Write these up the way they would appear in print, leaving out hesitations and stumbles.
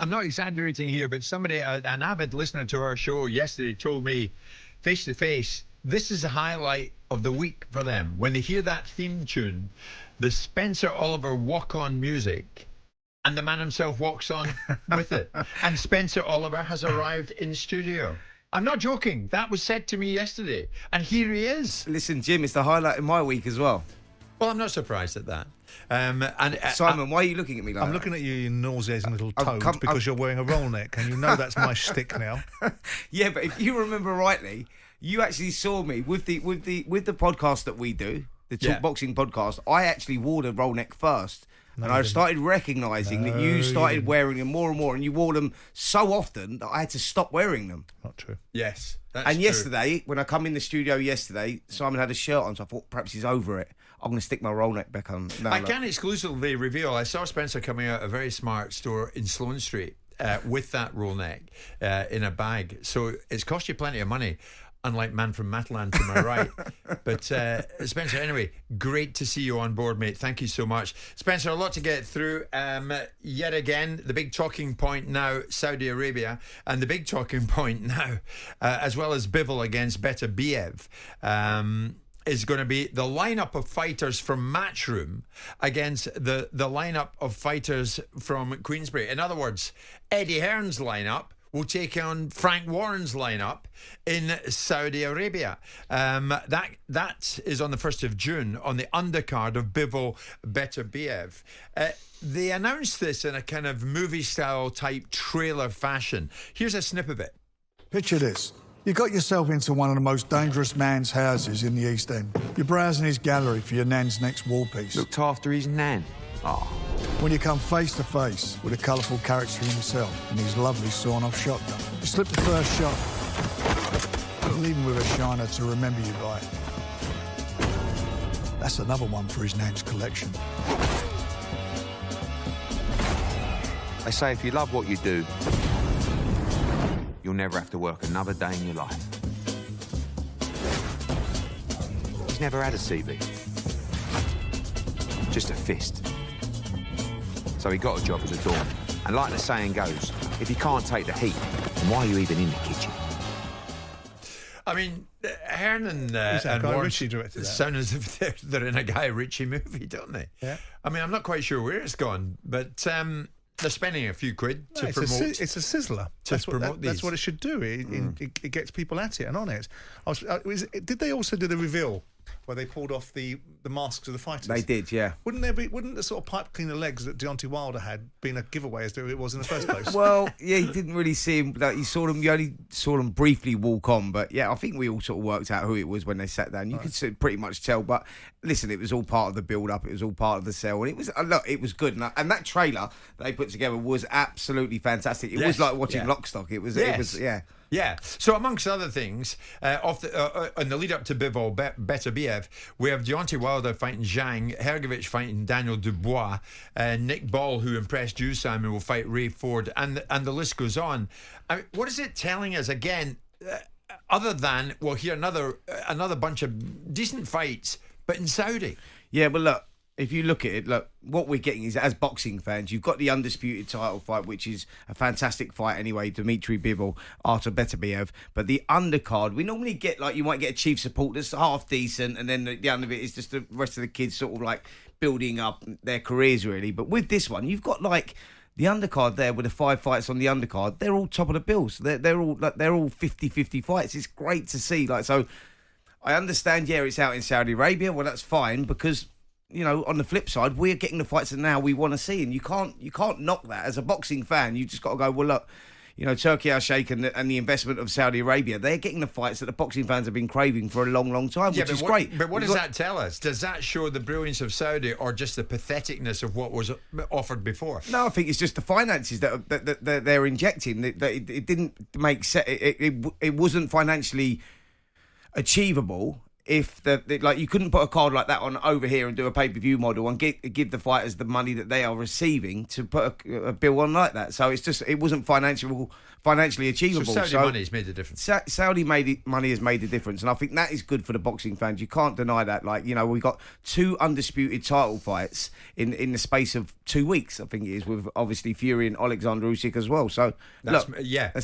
I'm not exaggerating here, but somebody, an avid listener to our show yesterday, told me face to face, this is the highlight of the week for them. When they hear that theme tune, the Spencer Oliver walk-on music, and the man himself walks on with it. And Spencer Oliver has arrived in studio. I'm not joking. That was said to me yesterday. And here he is. Listen, Jim, it's the highlight of my week as well. Well, I'm not surprised at that. Simon, why are you looking at me like that? I'm looking at you, you nauseating little toad, because you're wearing a roll neck, and you know that's my shtick now. Yeah, but if you remember rightly, you actually saw me with the podcast that we do, the Talk Boxing podcast. I actually wore the roll neck first. And I started recognising that you started wearing them more and more, and you wore them so often that I had to stop wearing them. Not true. Yes, that's and true. Yesterday, when I come in the studio yesterday, Simon had a shirt on, so I thought perhaps he's over it. I'm going to stick my roll neck back on. I can exclusively reveal, I saw Spencer coming out of a very smart store in Sloane Street with that roll neck in a bag. So it's cost you plenty of money. Unlike man from Matalan to my right. But Spencer, anyway, great to see you on board, mate. Thank you so much. Spencer, a lot to get through. Yet again, the big talking point now, Saudi Arabia. And the big talking point now, as well as Bivol against Beterbiev, is going to be the lineup of fighters from Matchroom against the lineup of fighters from Queensberry. In other words, Eddie Hearn's lineup will take on Frank Warren's lineup in Saudi Arabia. That is on the 1st of June on the undercard of Bivol Beterbiev. They announced this in a kind of movie-style type trailer fashion. Here's a snip of it. Picture this. You got yourself into one of the most dangerous man's houses in the East End. You're browsing his gallery for your nan's next wall piece. Looked after his nan. Oh. When you come face to face with a colourful character himself and his lovely sawn-off shotgun, you slip the first shot, leave him with a shiner to remember you by. That's another one for his nan's collection. They say if you love what you do, you'll never have to work another day in your life. He's never had a CV. Just a fist. So he got a job as a doorman. And like the saying goes, if you can't take the heat, then why are you even in the kitchen? I mean, Hearn and Guy Warren Ritchie directed that. sound as if they're in a Guy Ritchie movie, don't they? Yeah. I mean, I'm not quite sure where it's gone, but they're spending a few quid to promote. It's a sizzler. That's what it should do. It gets people at it and on it. Did they also do the reveal where they pulled off the masks of the fighters? They did, yeah. Wouldn't the sort of pipe cleaner legs that Deontay Wilder had been a giveaway as to who it was in the first place? Well, yeah, you didn't really see him. Like you only saw them briefly walk on. But yeah, I think we all sort of worked out who it was when they sat down. You could pretty much tell. But listen, it was all part of the build-up. It was all part of the sell, and it was it was good. And that trailer they put together was absolutely fantastic. It was like watching Lockstock. It was. Yeah. So amongst other things, on the lead up to Bivol Beterbiev, we have Deontay Wilder fighting Zhang, Hergovich fighting Daniel Dubois, Nick Ball, who impressed you, Simon, will fight Ray Ford, and the list goes on. I mean, what is it telling us again? Other than we'll hear another bunch of decent fights, but in Saudi. Yeah, but look. If you look at it, what we're getting is, as boxing fans, you've got the undisputed title fight, which is a fantastic fight anyway, Dmitry Bivol, Artur Beterbiev. But the undercard, we normally get, you might get a chief support that's half decent, and then the end of it is just the rest of the kids sort of building up their careers, really. But with this one, you've got the undercard there with the 5 fights on the undercard. They're all top of the bills. They're all 50-50 fights. It's great to see. So I understand, it's out in Saudi Arabia. Well, that's fine because, on the flip side, we're getting the fights that now we want to see, and you can't knock that as a boxing fan. You just got to go, well, look, Turkey Al Sheikh and the investment of Saudi Arabia, they're getting the fights that the boxing fans have been craving for a long, long time, which is great. But what does that tell us? Does that show the brilliance of Saudi or just the patheticness of what was offered before? No, I think it's just the finances that they're injecting. It didn't make sense. It wasn't financially achievable if like you couldn't put a card like that on over here and do a pay-per-view model and give the fighters the money that they are receiving to put a bill on like that. So it wasn't financially achievable. So Saudi money's made a difference. Saudi money has made a difference, and I think that is good for the boxing fans. You can't deny that. Like, you know, we got 2 undisputed title fights in the space of 2 weeks, I think it is, with obviously Fury and Alexander Usyk as well. So that's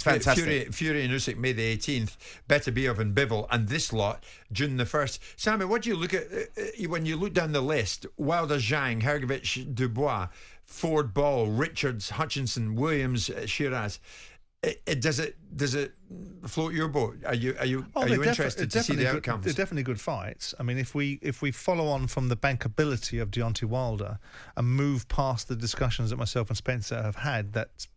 fantastic. Fury and Usyk May the 18th, Beterbiev and Bivol, and this lot June the 1st. Sammy, what do you look at when you look down the list? Wilder, Zhang, Hrgovic, Dubois, Ford, Ball, Richards, Hutchinson, Williams, Shiraz. Does it float your boat? Are you interested to see the outcomes? They're definitely good fights. I mean, if we follow on from the bankability of Deontay Wilder and move past the discussions that myself and Spencer have had that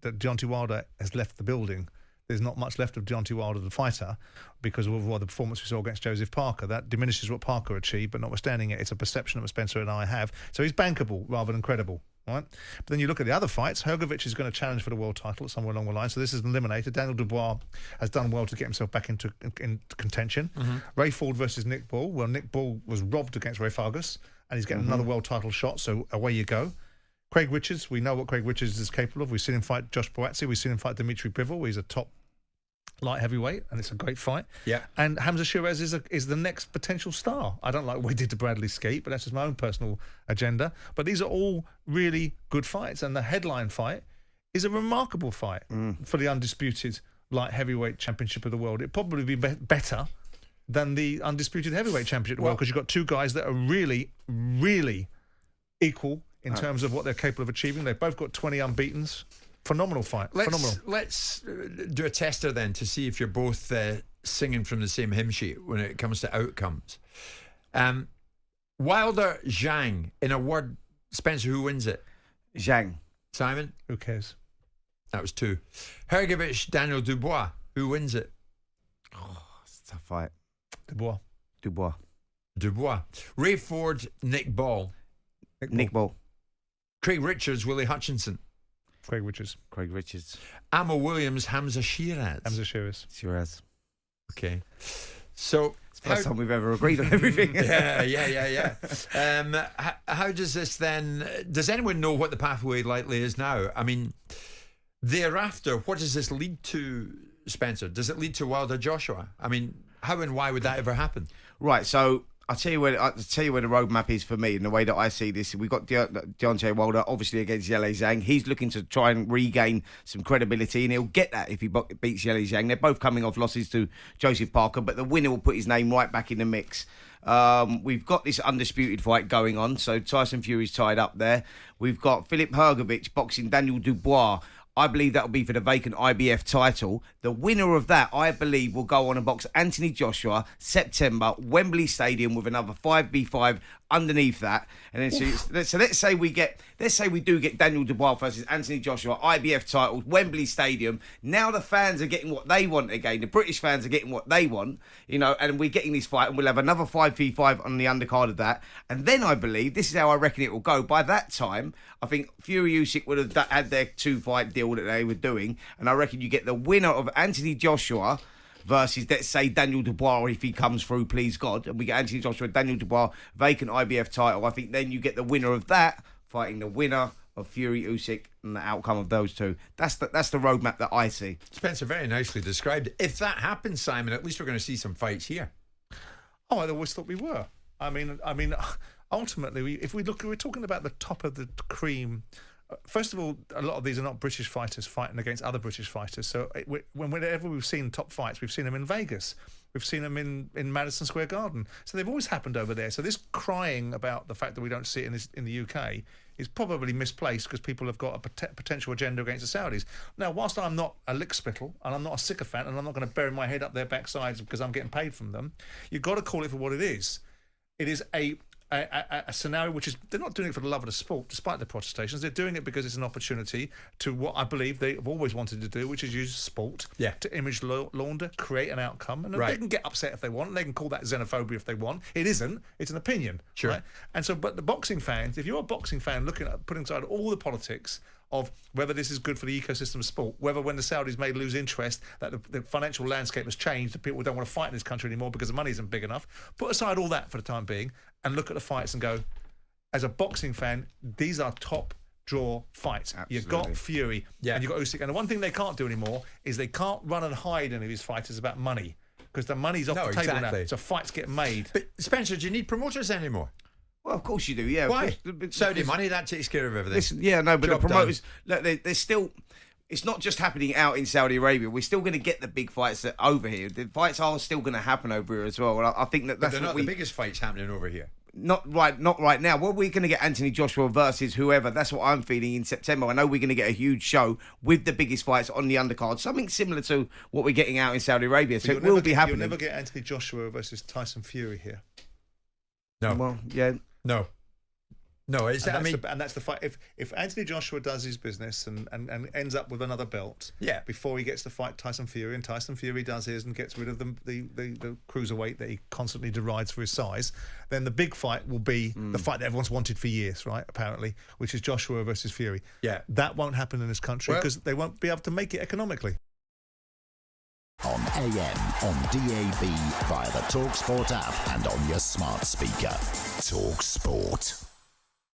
Deontay Wilder has left the building. There's not much left of Deontay Wilder, the fighter, because of the performance we saw against Joseph Parker. That diminishes what Parker achieved, but notwithstanding it, it's a perception that Spencer and I have. So he's bankable rather than credible. Right? But then you look at the other fights. Hrgovic is going to challenge for the world title somewhere along the line, so this is eliminated. Daniel Dubois has done well to get himself back into contention. Ray Ford versus Nick Bull. Well, Nick Bull was robbed against Ray Fargus, and he's getting another world title shot, so away you go. Craig Richards, we know what Craig Richards is capable of. We've seen him fight Josh Boazzi. We've seen him fight Dimitri Bivol. He's a top light heavyweight, and it's a great fight. Yeah. And Hamza Shiraz is the next potential star. I don't like what he did to Bradley Skeet, but that's just my own personal agenda. But these are all really good fights, and the headline fight is a remarkable fight for the undisputed light heavyweight championship of the world. It'd probably be better than the undisputed heavyweight championship of the world, because you've got 2 guys that are really, really equal in terms of what they're capable of achieving. They've both got 20 unbeatens. Phenomenal fight. Let's do a tester then to see if you're both singing from the same hymn sheet when it comes to outcomes. Wilder, Zhang, in a word, Spencer, who wins it? Zhang. Simon? Who cares? That was 2. Hrgovic, Daniel Dubois, who wins it? Oh, it's a tough fight. Dubois. Ray Ford, Nick Ball. Nick Ball. Craig Richards, Willie Hutchinson. Craig Richards. Amo Williams, Hamza Shiraz. Shiraz. Okay. So it's the first time we've ever agreed on everything. Yeah. How does this then... Does anyone know what the pathway likely is now? I mean, thereafter, what does this lead to, Spencer? Does it lead to Wilder Joshua? I mean, how and why would that ever happen? Right, so I'll tell you where the roadmap is for me, and the way that I see this. We've got Deontay Wilder, obviously, against Yele Zhang. He's looking to try and regain some credibility, and he'll get that if he beats Yele Zhang. They're both coming off losses to Joseph Parker, but the winner will put his name right back in the mix. We've got this undisputed fight going on, so Tyson Fury's tied up there. We've got Philip Hrgovic boxing Daniel Dubois. I believe that will be for the vacant IBF title. The winner of that, I believe, will go on and box Anthony Joshua, September, Wembley Stadium, with another 5v5 underneath that. And then so let's say we do get Daniel Dubois versus Anthony Joshua, IBF title, Wembley Stadium. Now the fans are getting what they want again. The British fans are getting what they want, you know, and we're getting this fight, and we'll have another 5v5 on the undercard of that. And then I believe, this is how I reckon it will go. By that time, I think Fury Usyk would have had their 2-fight deal that they were doing, and I reckon you get the winner of Anthony Joshua versus, let's say, Daniel Dubois, if he comes through, please God, and we get Anthony Joshua, Daniel Dubois, vacant IBF title. I think then you get the winner of that fighting the winner of Fury Usyk, and the outcome of those 2. That's the roadmap that I see. Spencer, very nicely described. If that happens, Simon, at least we're going to see some fights here. Oh, I always thought we were. I mean, ultimately, if we look, we're talking about the top of the cream. First of all, a lot of these are not British fighters fighting against other British fighters. So whenever we've seen top fights, we've seen them in Vegas. We've seen them in Madison Square Garden. So they've always happened over there. So this crying about the fact that we don't see it in the UK is probably misplaced, because people have got a potential agenda against the Saudis. Now, whilst I'm not a lickspittle and I'm not a sycophant and I'm not going to bury my head up their backsides because I'm getting paid from them, you've got to call it for what it is. It is a scenario which is, they're not doing it for the love of the sport, despite the protestations. They're doing it because it's an opportunity to what I believe they've always wanted to do, which is use sport to image launder, create an outcome. And they can get upset if they want. They can call that xenophobia if they want. It isn't. It's an opinion. Sure. Right? And so, but the boxing fans, if you're a boxing fan looking at putting aside all the politics, of whether this is good for the ecosystem of sport, whether when the Saudis may lose interest, that the financial landscape has changed, that people don't want to fight in this country anymore because the money isn't big enough. Put aside all that for the time being and look at the fights and go, as a boxing fan, these are top draw fights. Absolutely. You've got Fury and you've got Usyk. And the one thing they can't do anymore is they can't run and hide any of these fighters about money, because the money's off the table now. So fights get made. But Spencer, do you need promoters anymore? Well, of course you do, yeah. Why? Because Saudi money, that takes care of everything. Listen, yeah, no, but Job the promoters, look, they're still... It's not just happening out in Saudi Arabia. We're still going to get the big fights over here. The fights are still going to happen over here as well. And I think that's but they're not the biggest fights happening over here. Not right now. Well, we're going to get Anthony Joshua versus whoever. That's what I'm feeling in September. I know we're going to get a huge show with the biggest fights on the undercard. Something similar to what we're getting out in Saudi Arabia. So it will be happening. You'll never get Anthony Joshua versus Tyson Fury here. No. Well, yeah. No. No, and that's the fight. If Anthony Joshua does his business and ends up with another belt, before he gets to fight Tyson Fury, and Tyson Fury does his and gets rid of the cruiserweight that he constantly derides for his size, then the big fight will be the fight that everyone's wanted for years, right? Apparently, which is Joshua versus Fury. Yeah, that won't happen in this country because they won't be able to make it economically. On AM, on DAB, via the talkSPORT app and on your smart speaker. talkSPORT.